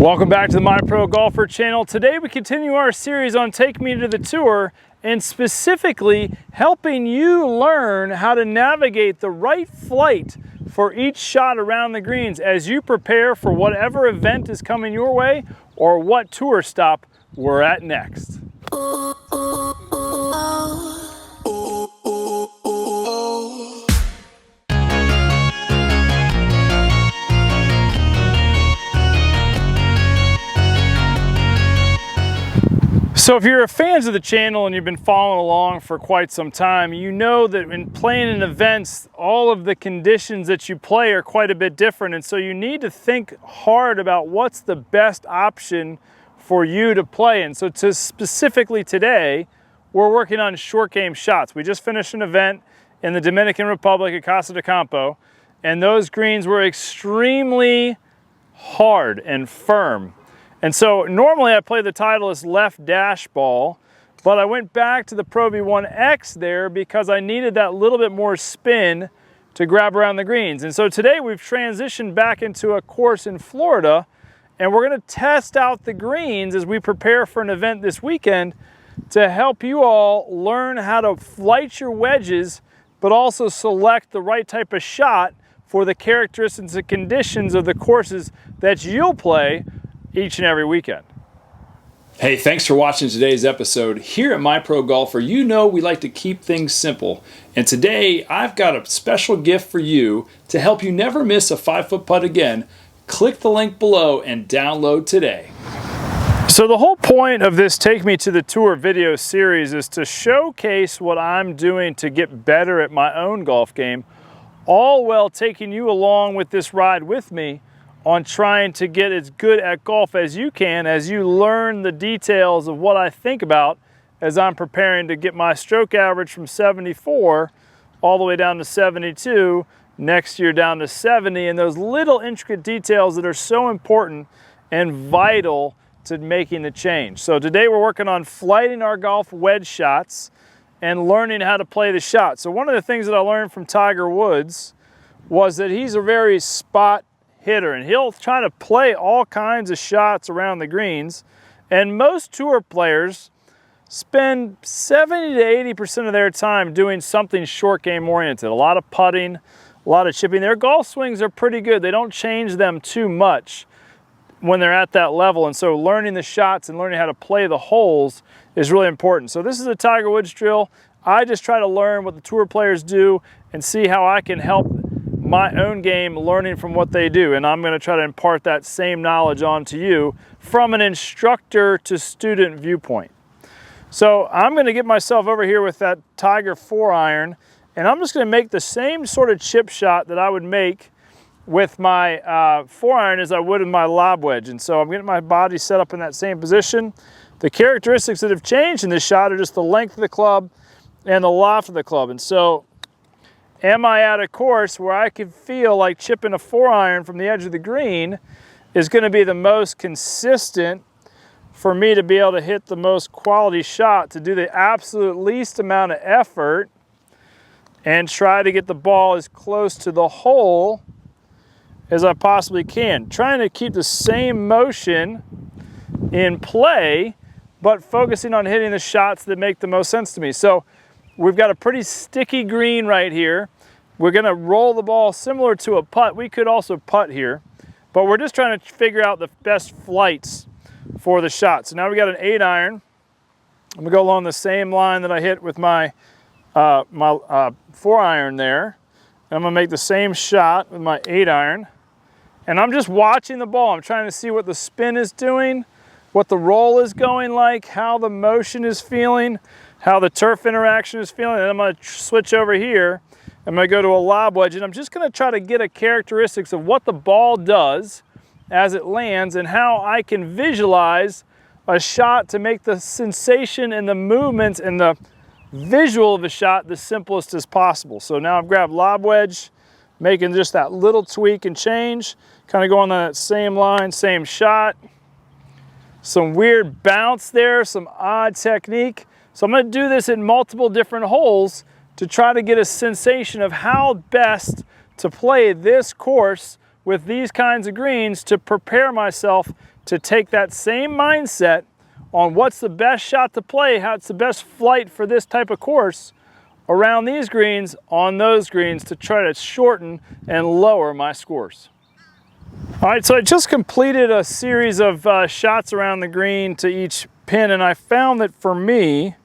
Welcome back to the My Pro Golfer channel. Today we continue our series on Take Me to the Tour, and specifically helping you learn how to navigate the right flight for each shot around the greens as you prepare for whatever event is coming your way or what tour stop we're at next. So if you're fans of the channel and you've been following along for quite some time, you know that in playing in events, all of the conditions that you play are quite a bit different. And so you need to think hard about what's the best option for you to play. And so specifically today, we're working on short game shots. We just finished an event in the Dominican Republic at Casa de Campo, and those greens were extremely hard and firm. And so normally I play the Titleist left dash ball, but I went back to the Pro V1X there because I needed that little bit more spin to grab around the greens. And so today we've transitioned back into a course in Florida, and we're gonna test out the greens as we prepare for an event this weekend to help you all learn how to flight your wedges, but also select the right type of shot for the characteristics and conditions of the courses that you'll play each and every weekend. Hey, thanks for watching today's episode. Here at My Pro Golfer, you know we like to keep things simple. And today, I've got a special gift for you to help you never miss a 5-foot putt again. Click the link below and download today. So the whole point of this Take Me to the Tour video series is to showcase what I'm doing to get better at my own golf game, all while taking you along with this ride with me on trying to get as good at golf as you can as you learn the details of what I think about as I'm preparing to get my stroke average from 74 all the way down to 72, next year down to 70, and those little intricate details that are so important and vital to making the change. So today we're working on flighting our golf wedge shots and learning how to play the shot. So one of the things that I learned from Tiger Woods was that he's a very spot hitter, and he'll try to play all kinds of shots around the greens, and most tour players spend 70 to 80% of their time doing something short game oriented. A lot of putting, a lot of chipping. Their golf swings are pretty good. They don't change them too much when they're at that level, and so learning the shots and learning how to play the holes is really important. So this is a Tiger Woods drill. I just try to learn what the tour players do and see how I can help my own game learning from what they do, and I'm going to try to impart that same knowledge onto you from an instructor to student viewpoint. So I'm going to get myself over here with that Tiger 4-iron, and I'm just going to make the same sort of chip shot that I would make with my 4-iron as I would with my lob wedge. And so I'm getting my body set up in that same position. The characteristics that have changed in this shot are just the length of the club and the loft of the club. And so am I at a course where I can feel like chipping a 4-iron from the edge of the green is going to be the most consistent for me to be able to hit the most quality shot, to do the absolute least amount of effort and try to get the ball as close to the hole as I possibly can. Trying to keep the same motion in play, but focusing on hitting the shots that make the most sense to me. So we've got a pretty sticky green right here. We're gonna roll the ball similar to a putt. We could also putt here, but we're just trying to figure out the best flights for the shot. So now we got an 8-iron. I'm gonna go along the same line that I hit with my 4-iron there. And I'm gonna make the same shot with my 8-iron. And I'm just watching the ball. I'm trying to see what the spin is doing, what the roll is going like, how the motion is feeling, how the turf interaction is feeling. And I'm going to switch over here. I'm going to go to a lob wedge, and I'm just going to try to get a characteristics of what the ball does as it lands and how I can visualize a shot to make the sensation and the movements and the visual of the shot the simplest as possible. So now I've grabbed lob wedge, making just that little tweak and change, kind of going on that same line, same shot. Some weird bounce there, some odd technique. So I'm going to do this in multiple different holes to try to get a sensation of how best to play this course with these kinds of greens to prepare myself to take that same mindset on what's the best shot to play, how it's the best flight for this type of course around these greens, on those greens, to try to shorten and lower my scores. All right, so I just completed a series of shots around the green to each pin, and I found that for me,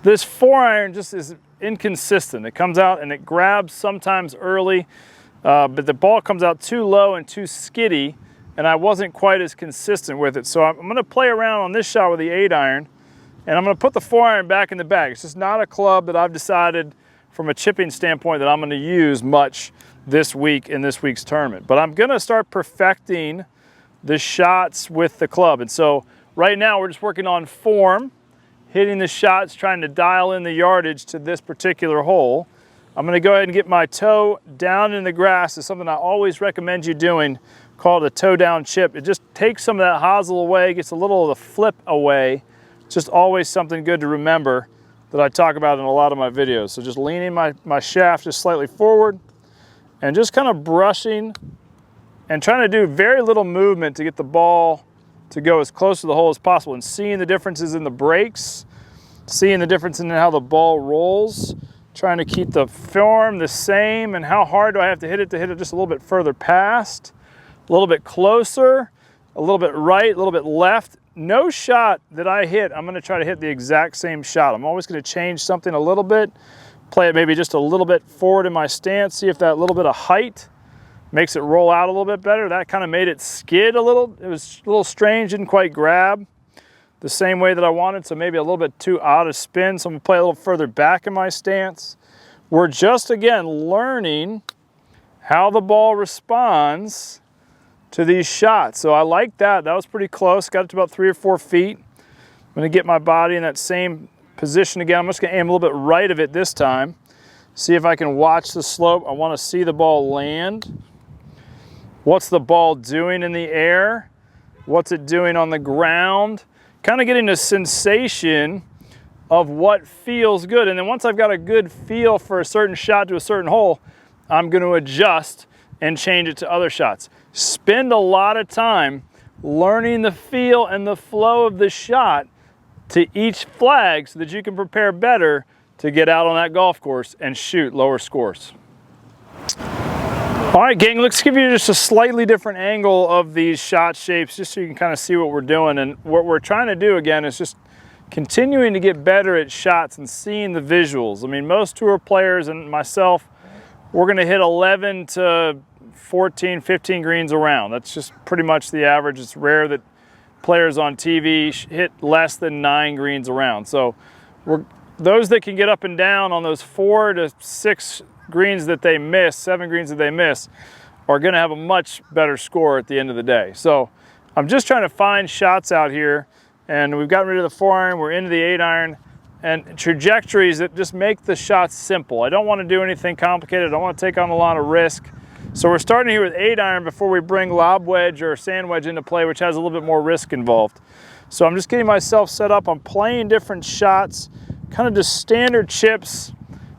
this 4-iron just is inconsistent. It comes out and it grabs sometimes early, but the ball comes out too low and too skiddy, and I wasn't quite as consistent with it. So I'm gonna play around on this shot with the 8-iron, and I'm gonna put the 4-iron back in the bag. It's just not a club that I've decided from a chipping standpoint that I'm gonna use much this week in this week's tournament. But I'm gonna start perfecting the shots with the club. And so right now we're just working on form, hitting the shots, trying to dial in the yardage to this particular hole. I'm gonna go ahead and get my toe down in the grass. It's something I always recommend you doing, called a toe down chip. It just takes some of that hosel away, gets a little of the flip away. It's just always something good to remember that I talk about in a lot of my videos. So just leaning my shaft just slightly forward and just kind of brushing and trying to do very little movement to get the ball to go as close to the hole as possible, and seeing the differences in the breaks, seeing the difference in how the ball rolls, trying to keep the form the same, and how hard do I have to hit it just a little bit further past, a little bit closer, a little bit right, a little bit left. No shot that I hit, I'm gonna try to hit the exact same shot. I'm always gonna change something a little bit, play it maybe just a little bit forward in my stance, see if that little bit of height makes it roll out a little bit better. That kind of made it skid a little. It was a little strange, didn't quite grab the same way that I wanted, so maybe a little bit too out of spin, so I'm gonna play a little further back in my stance. We're just, again, learning how the ball responds to these shots. So I like that. That was pretty close. Got it to about 3 or 4 feet. I'm gonna get my body in that same position again. I'm just gonna aim a little bit right of it this time. See if I can watch the slope. I wanna see the ball land. What's the ball doing in the air? What's it doing on the ground? Kind of getting a sensation of what feels good. And then once I've got a good feel for a certain shot to a certain hole, I'm going to adjust and change it to other shots. Spend a lot of time learning the feel and the flow of the shot to each flag so that you can prepare better to get out on that golf course and shoot lower scores. All right, gang, let's give you just a slightly different angle of these shot shapes just so you can kind of see what we're doing. And what we're trying to do, again, is just continuing to get better at shots and seeing the visuals. I mean, most tour players and myself, we're gonna hit 11 to 14, 15 greens around. That's just pretty much the average. It's rare that players on TV hit less than 9 greens around. So those that can get up and down on those 4 to 6 greens that they miss, 7 greens that they miss, are gonna have a much better score at the end of the day. So I'm just trying to find shots out here, and we've gotten rid of the 4-iron, we're into the 8-iron, and trajectories that just make the shots simple. I don't wanna do anything complicated, I don't wanna take on a lot of risk. So we're starting here with 8-iron before we bring lob wedge or sand wedge into play, which has a little bit more risk involved. So I'm just getting myself set up, I'm playing different shots, kind of just standard chips,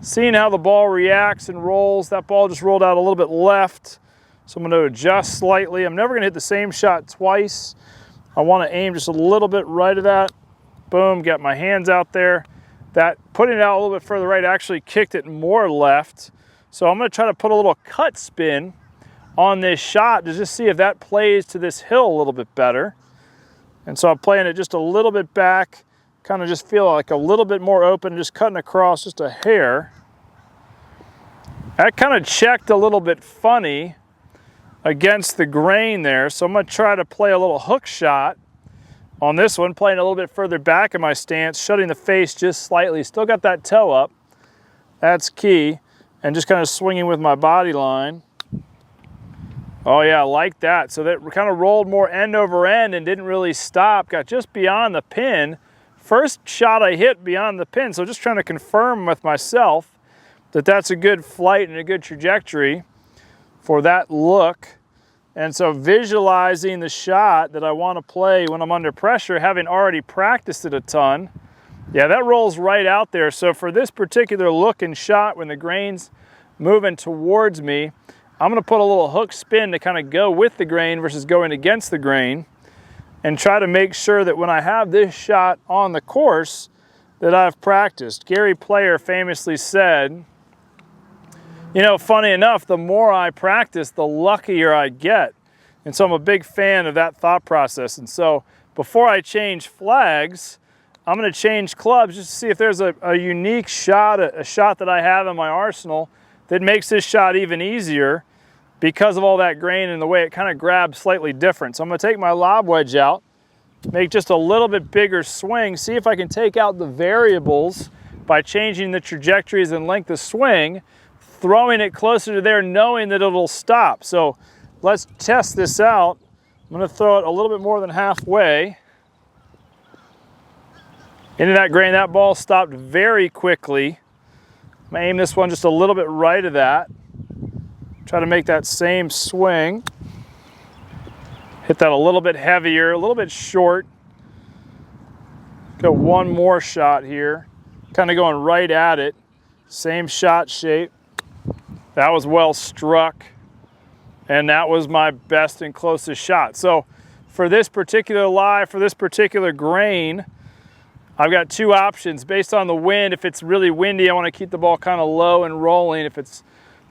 seeing how the ball reacts and rolls. That ball just rolled out a little bit left, so I'm going to adjust slightly. I'm never going to hit the same shot twice. I want to aim just a little bit right of that. Boom, got my hands out there. That putting it out a little bit further right actually kicked it more left. So I'm going to try to put a little cut spin on this shot to just see if that plays to this hill a little bit better. And so I'm playing it just a little bit back, kind of just feel like a little bit more open, just cutting across just a hair. That kind of checked a little bit funny against the grain there, so I'm going to try to play a little hook shot on this one, playing a little bit further back in my stance, shutting the face just slightly. Still got that toe up, that's key, and just kind of swinging with my body line. Oh yeah, I like that. So that kind of rolled more end over end and didn't really stop, got just beyond the pin. First shot I hit beyond the pin, so just trying to confirm with myself that that's a good flight and a good trajectory for that look. And so visualizing the shot that I want to play when I'm under pressure, having already practiced it a ton, yeah, that rolls right out there. So for this particular look and shot, when the grain's moving towards me, I'm gonna put a little hook spin to kind of go with the grain versus going against the grain, and try to make sure that when I have this shot on the course that I've practiced. Gary Player famously said, you know, funny enough, the more I practice, the luckier I get. And so I'm a big fan of that thought process. And so before I change flags, I'm gonna change clubs just to see if there's a unique shot, a shot that I have in my arsenal that makes this shot even easier because of all that grain and the way it kind of grabs slightly different. So I'm gonna take my lob wedge out, make just a little bit bigger swing, see if I can take out the variables by changing the trajectories and length of swing, throwing it closer to there, knowing that it'll stop. So let's test this out. I'm gonna throw it a little bit more than halfway into that grain. That ball stopped very quickly. I'm gonna aim this one just a little bit right of that. Try to make that same swing. Hit that a little bit heavier, a little bit short. Got one more shot here. Kind of going right at it. Same shot shape. That was well struck. And that was my best and closest shot. So for this particular lie, for this particular grain, I've got two options based on the wind. If it's really windy, I want to keep the ball kind of low and rolling. If it's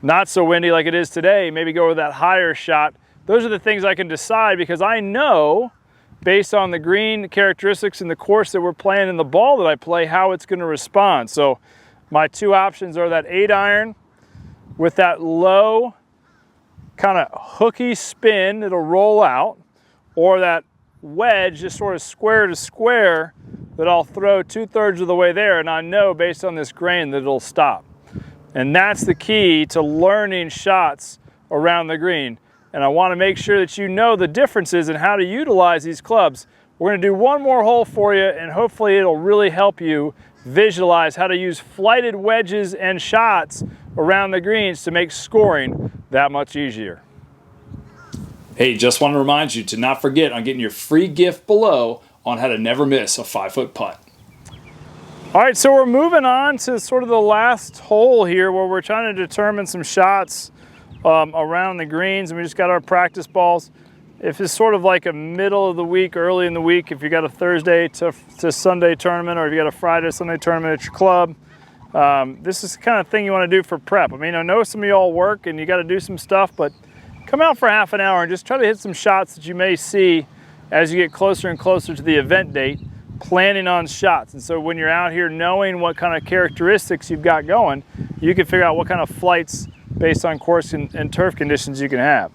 not so windy like it is today, maybe go with that higher shot. Those are the things I can decide because I know based on the green characteristics and the course that we're playing and the ball that I play, how it's going to respond. So my two options are that 8-iron with that low kind of hooky spin that'll roll out, or that wedge just sort of square to square that I'll throw 2/3 of the way there, and I know based on this grain that it'll stop. And that's the key to learning shots around the green. And I want to make sure that you know the differences and how to utilize these clubs. We're going to do one more hole for you, and hopefully it'll really help you visualize how to use flighted wedges and shots around the greens to make scoring that much easier. Hey, just want to remind you to not forget on getting your free gift below on how to never miss a 5-foot putt. All right, so we're moving on to sort of the last hole here where we're trying to determine some shots around the greens, and we just got our practice balls. If it's sort of like a middle of the week, early in the week, if you got a Thursday to Sunday tournament, or if you got a Friday to Sunday tournament at your club, this is the kind of thing you want to do for prep. I mean, I know some of y'all work and you got to do some stuff, but come out for half an hour and just try to hit some shots that you may see as you get closer and closer to the event date, planning on shots. And so when you're out here knowing what kind of characteristics you've got going, you can figure out what kind of flights based on course and turf conditions you can have.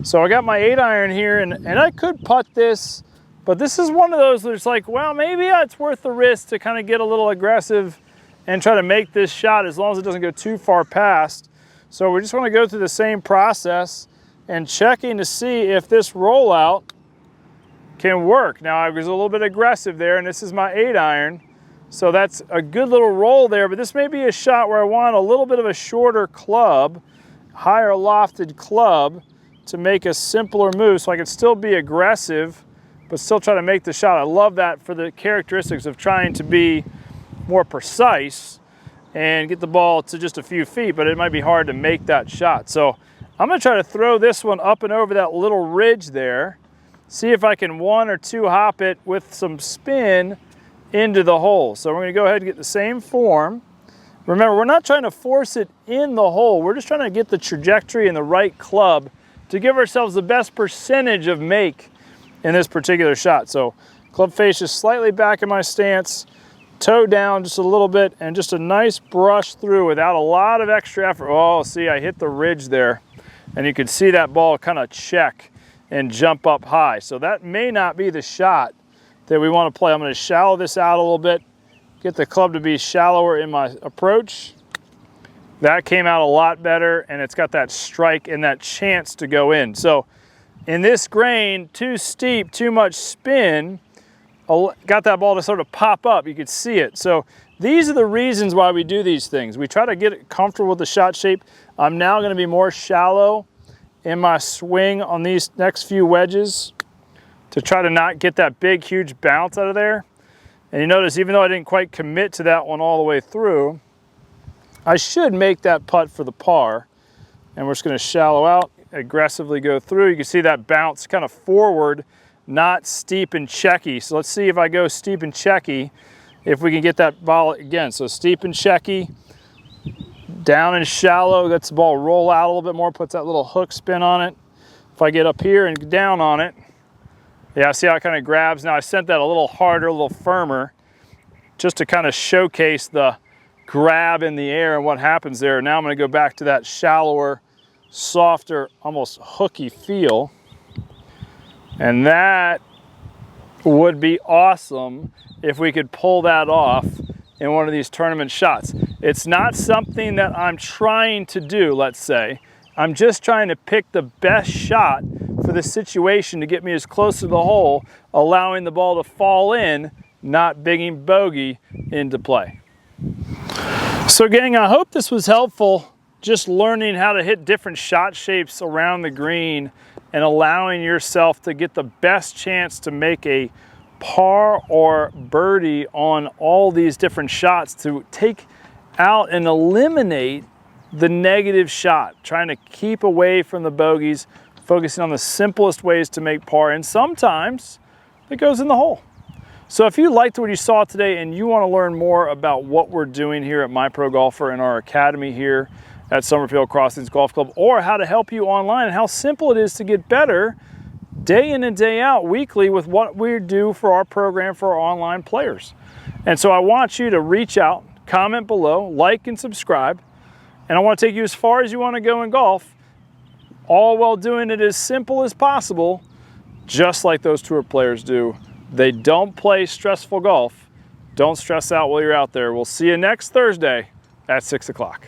So I got my 8-iron here, and I could putt this, but this is one of those that's like, well, maybe it's worth the risk to kind of get a little aggressive and try to make this shot as long as it doesn't go too far past. So we just want to go through the same process and checking to see if this rollout can work. Now I was a little bit aggressive there, and this is my 8-iron, so that's a good little roll there, but this may be a shot where I want a little bit of a shorter club, higher lofted club, to make a simpler move so I can still be aggressive but still try to make the shot. I love that for the characteristics of trying to be more precise and get the ball to just a few feet, but it might be hard to make that shot. So I'm gonna try to throw this one up and over that little ridge there, see if I can 1 or 2 hop it with some spin into the hole. So we're gonna go ahead and get the same form. Remember, we're not trying to force it in the hole. We're just trying to get the trajectory and the right club to give ourselves the best percentage of make in this particular shot. So club face is slightly back in my stance, toe down just a little bit, and just a nice brush through without a lot of extra effort. Oh, see, I hit the ridge there, and you can see that ball kind of check and jump up high. So that may not be the shot that we want to play. I'm going to shallow this out a little bit, get the club to be shallower in my approach. That came out a lot better, and it's got that strike and that chance to go in. So in this grain, too steep, too much spin, got that ball to sort of pop up. You could see it. So these are the reasons why we do these things. We try to get it comfortable with the shot shape. I'm now going to be more shallow in my swing on these next few wedges to try to not get that big, huge bounce out of there. And you notice, even though I didn't quite commit to that one all the way through, I should make that putt for the par. and we're just going to shallow out, aggressively go through. You can see that bounce kind of forward, not steep and checky. So let's see if I go steep and checky, if we can get that ball again. So steep and checky, down and shallow, lets the ball roll out a little bit more, puts that little hook spin on it. If I get up here and down on it, yeah, see how it kind of grabs? Now I sent that a little harder, a little firmer, just to kind of showcase the grab in the air and what happens there. Now I'm going to go back to that shallower, softer, almost hooky feel. And that would be awesome if we could pull that off in one of these tournament shots. It's not something that I'm trying to do, let's say. I'm just trying to pick the best shot for the situation to get me as close to the hole, allowing the ball to fall in, not bigging bogey into play. So gang, I hope this was helpful, just learning how to hit different shot shapes around the green and allowing yourself to get the best chance to make a par or birdie on all these different shots, to take out and eliminate the negative shot, trying to keep away from the bogeys, focusing on the simplest ways to make par, and sometimes it goes in the hole. So if you liked what you saw today and you want to learn more about what we're doing here at My Pro Golfer in our academy here at Summerfield Crossings Golf Club, or how to help you online and how simple it is to get better day in and day out, weekly, with what we do for our program for our online players. And so I want you to reach out, comment below, like and subscribe, and I want to take you as far as you want to go in golf, all while doing it as simple as possible, just like those tour players do. They don't play stressful golf. Don't stress out while you're out there. We'll see you next Thursday at 6 o'clock.